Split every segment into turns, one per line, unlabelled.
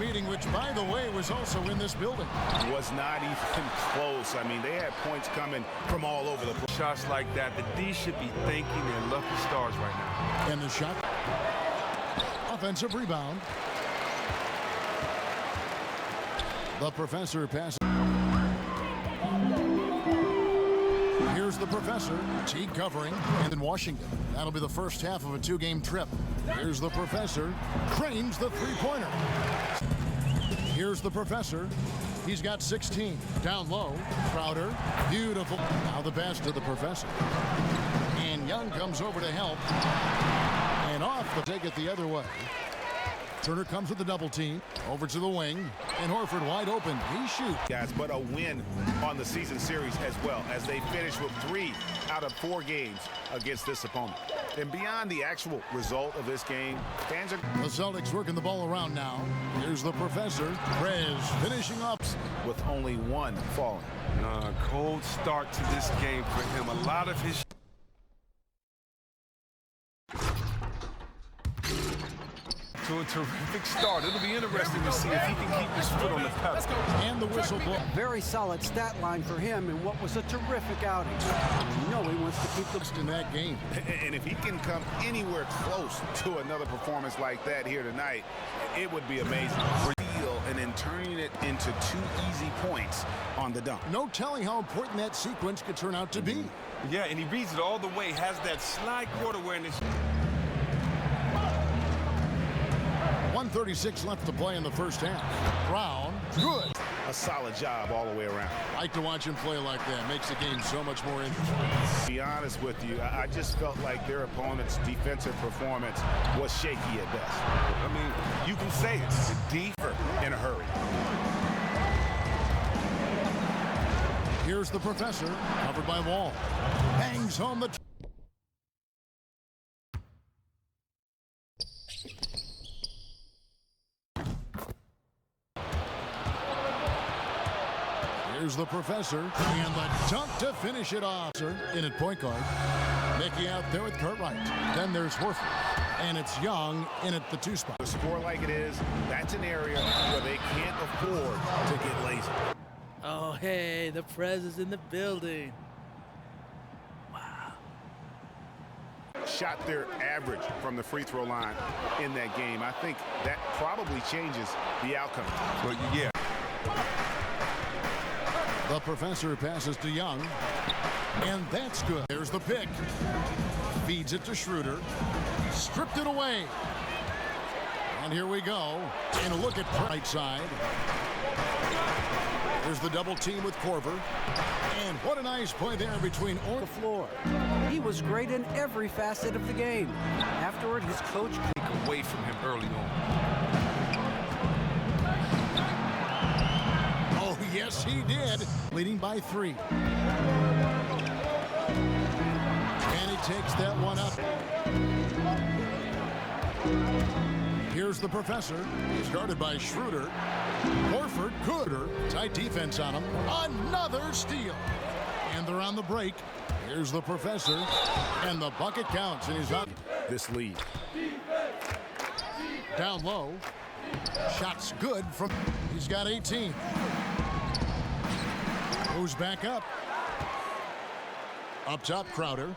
meeting, which, by the way, was also in this building.
Was not even close. I mean, they had points coming from all over the place.
Shots like that, the D should be thanking their lucky stars right now.
And the shot. Offensive rebound. The professor passes. Here's the professor. Teague covering. And in Washington. That'll be the first half of a two-game trip. Here's the professor. Cranes the three-pointer. Here's the professor. He's got 16. Down low. Crowder. Beautiful. Now the pass to the professor. And Young comes over to help. And off the take it the other way. Turner comes with the double team. Over to the wing. And Horford wide open. He shoots.
Guys, but a win on the season series as well, as they finish with 3 out of 4 games against this opponent. And beyond the actual result of this game, fans are...
The Celtics working the ball around now. Here's the professor. Prez finishing up.
With only 1 falling.
Cold start to this game for him. A lot of his... To a terrific start. It'll be interesting to see if he can keep his foot on the pedal.
And the whistle blow.
Very solid stat line for him in what was a terrific outing. You know he wants to keep the...
in that game.
And if he can come anywhere close to another performance like that here tonight, it would be amazing. And then turning it into 2 easy points on the dunk.
No telling how important that sequence could turn out to be.
Yeah, and he reads it all the way, has that slide court awareness.
1:36 left to play in the first half. Brown, good.
A solid job all the way around.
Like to watch him play like that. Makes the game so much more interesting.
To be honest with you, I just felt like their opponent's defensive performance was shaky at best.
I mean, you can say it's deep
in a hurry.
Here's the professor, covered by Wall. Bangs home the... Here's the professor, and the dunk to finish it off. In at point guard. Mickey out there with Cartwright. Then there's Horford, and it's Young in at the 2 spot.
A score like it is, that's an area where they can't afford to get lazy.
Oh, hey, the Prez is in the building. Wow.
Shot their average from the free throw line in that game. I think that probably changes the outcome.
Well, yeah.
The professor passes to Young, and that's good. There's the pick. Feeds it to Schroeder. Stripped it away. And here we go. And a look at right side. There's the double team with Korver. And what a nice play there between
the floor. He was great in every facet of the game. Afterward, his coach
took away from him early on.
Yes, he did. Leading by 3. And he takes that one up. Here's the professor. He's guarded by Schroeder. Horford, Cooter. Tight defense on him. Another steal. And they're on the break. Here's the professor. And the bucket counts. And he's on
this lead.
Down low. Shot's good from... He's got 18. Moves back up. Up top, Crowder.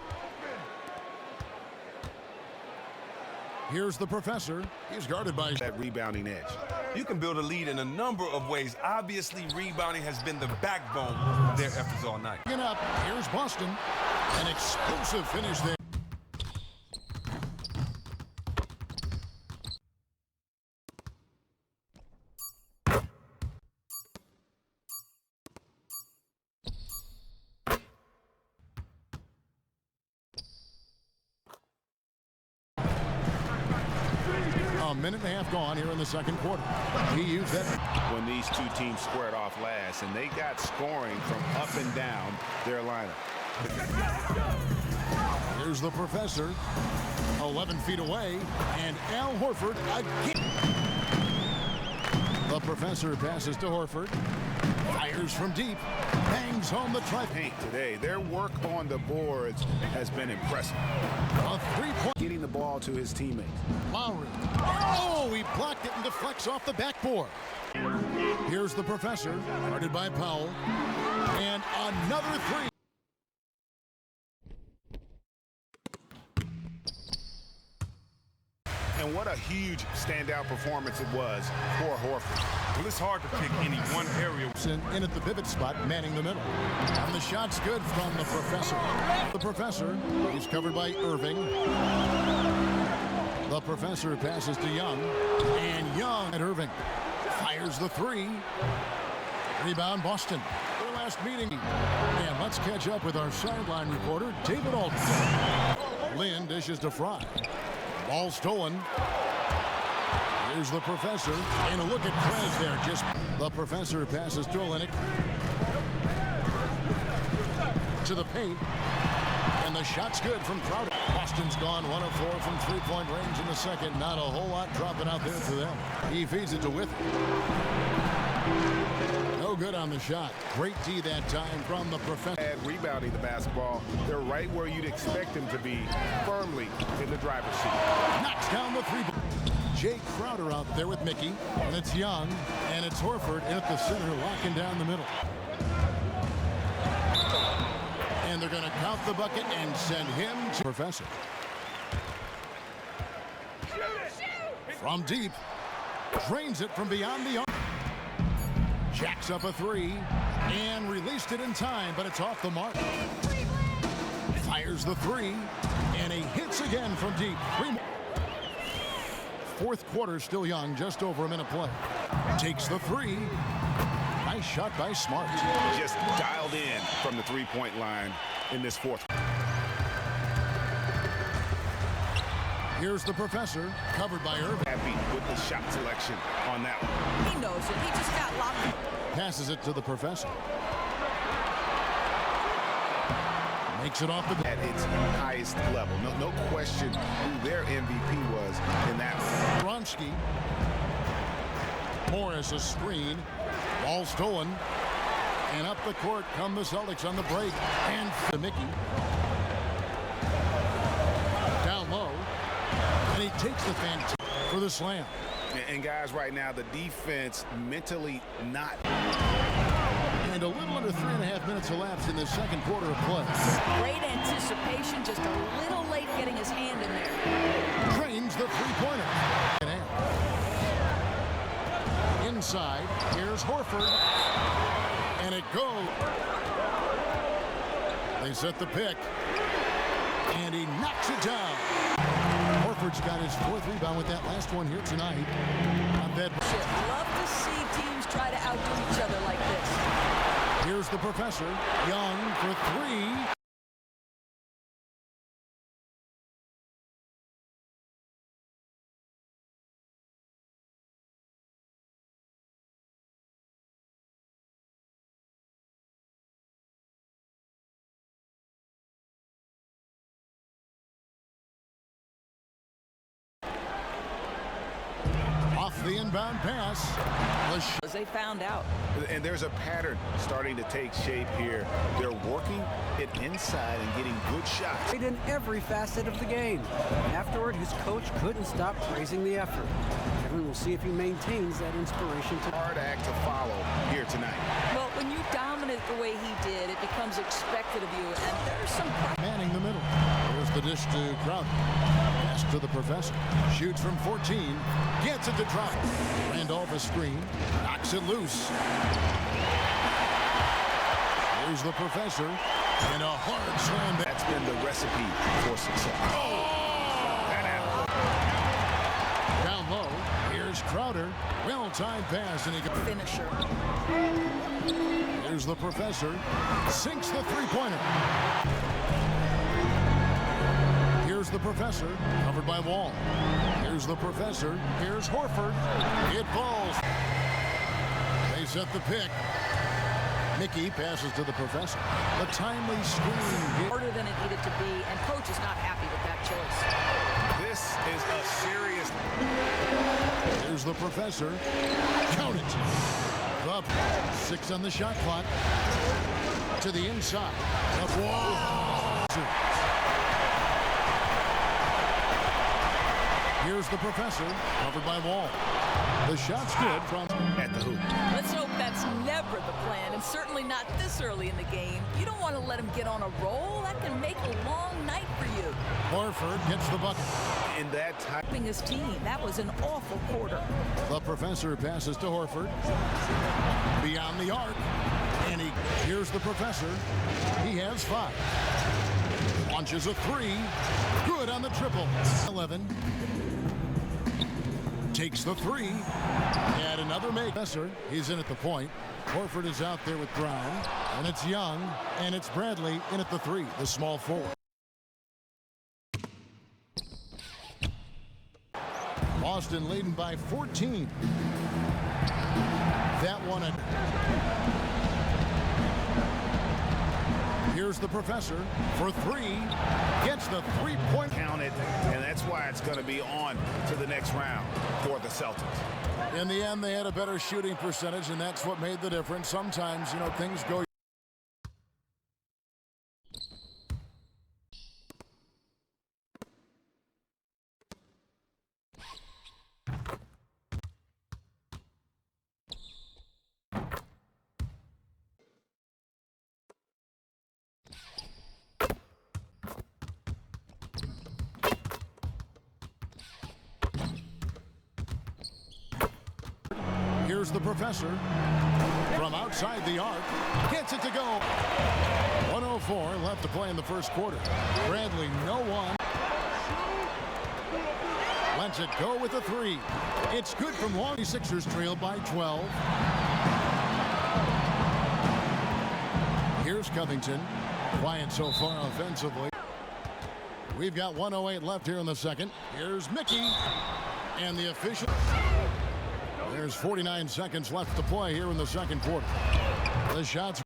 Here's the professor. He's guarded by...
That rebounding edge.
You can build a lead in a number of ways. Obviously, rebounding has been the backbone of their efforts all night.
Up. Here's Boston. An explosive finish there. A minute and a half gone here in the second quarter. He used that
when these 2 teams squared off last, and they got scoring from up and down their lineup.
Here's the professor, 11 feet away, and Al Horford again. The professor. professor passes to Horford. Fires from deep. Bangs home the
Paint today. Their work on the boards has been impressive.
A three-point.
Getting the ball to his teammates.
Lowry. Oh, he blocked it and deflects off the backboard. Here's the professor, guarded by Powell. And another three.
And what a huge standout performance it was for Horford.
Well, it's hard to pick any one area.
In at the pivot spot, manning the middle. And the shot's good from the professor. The professor, he's covered by Irving. The professor passes to Young. And Young at Irving. Fires the three. Rebound, Boston. Their last meeting. And let's catch up with our sideline reporter, David Alton. Lynn dishes to Fry. Ball stolen. Here's the professor. And a look at Krez there. Just the professor passes to Olenek. To the paint. And the shot's good from Crowder. Boston's gone 1 of 4 from three-point range in the second. Not a whole lot dropping out there for them. He feeds it to With. No good on the shot. Great D that time from the professor.
Rebounding the basketball. They're right where you'd expect them to be, firmly in the driver's seat.
Knocks down the three. Jay Crowder out there with Mickey. And it's Young. And it's Horford in at the center, locking down the middle. And they're going to count the bucket and send him to Professor. From deep. Drains it from beyond the arc. Jacks up a three. And released it in time, but it's off the mark. Fires the three. And he hits again from deep. Fourth quarter, still Young, just over a minute play. Takes the three. Nice shot by Smart.
Just dialed in from the three-point line in this fourth.
Here's the professor, covered by Irving.
Happy with the shot selection on that one.
He knows it. He just got locked.
Passes it to the professor. Makes it off the
At its highest level. No question who their MVP was in that one.
Bronski. Morris a screen. Ball stolen. And up the court come the Celtics on the break. And to Mickey. Down low. And he takes the fan for the slam.
And guys, right now, the defense mentally not.
And a little under 3.5 minutes elapsed in the second quarter of play.
Great anticipation, just a little late getting his hand in there.
Drains the three-pointer. Inside, here's Horford. And it goes. They set the pick. And he knocks it down. Horford's got his fourth rebound with that last one here tonight. On that.
Love to see teams try to outdo each other like this.
Here's the professor. Young for three. Off the inbound pass.
As they found out.
And there's a pattern starting to take shape here. They're working it inside and getting good shots.
In every facet of the game. Afterward, his coach couldn't stop praising the effort. Everyone will see if he maintains that inspiration.
Hard act to follow here tonight.
Well, when you dominate the way he did, it becomes expected of you, and there's some.
Manning the middle. There's the dish to Crowder. Pass to the professor. Shoots from 14. Gets it to drop. Randolph a screen. Knocks it loose. Here's the professor. And a hard slam.
That's been the recipe for success.
Down low. Here's Crowder. Well-timed pass. And he can
Finisher.
Here's the professor. Sinks the three-pointer. Here's the professor. Covered by Wall. Here's the professor. Here's Horford. It falls. They set the pick. Mickey passes to the professor. The timely screen.
Harder than it needed to be, and coach is not happy with that choice.
This is a serious.
Here's the professor. Count it. It's on the shot clock. To the inside. Here's the professor, covered by Wall. The shot's good from
at the hoop.
Let's hope that's never the plan, and certainly not this early in the game. You don't want to let him get on a roll. That can make a long night for you.
Horford gets the bucket.
In that time,
His team. That was an awful quarter.
The professor passes to Horford. Beyond the arc. And here's the professor. He has 5. Launches a 3. Good on the triple. 11. Takes the 3. And another make. Professor, he's in at the point. Horford is out there with Brown. And it's Young. And it's Bradley in at the 3. The small forward. Boston leading by 14. That one. Here's the professor for 3. Gets the 3-point.
counted, and that's why it's going to be on to the next round for the Celtics.
In the end, they had a better shooting percentage, and that's what made the difference. Sometimes, things go. Here's the professor from outside the arc. Gets it to go. 104 left to play in the first quarter. Bradley, no one. Lets it go with a 3. It's good from long. The Sixers trail by 12. Here's Covington. Quiet so far offensively. We've got 1:08 left here in the second. Here's Mickey. And the official. There's 49 seconds left to play here in the second quarter. The shots.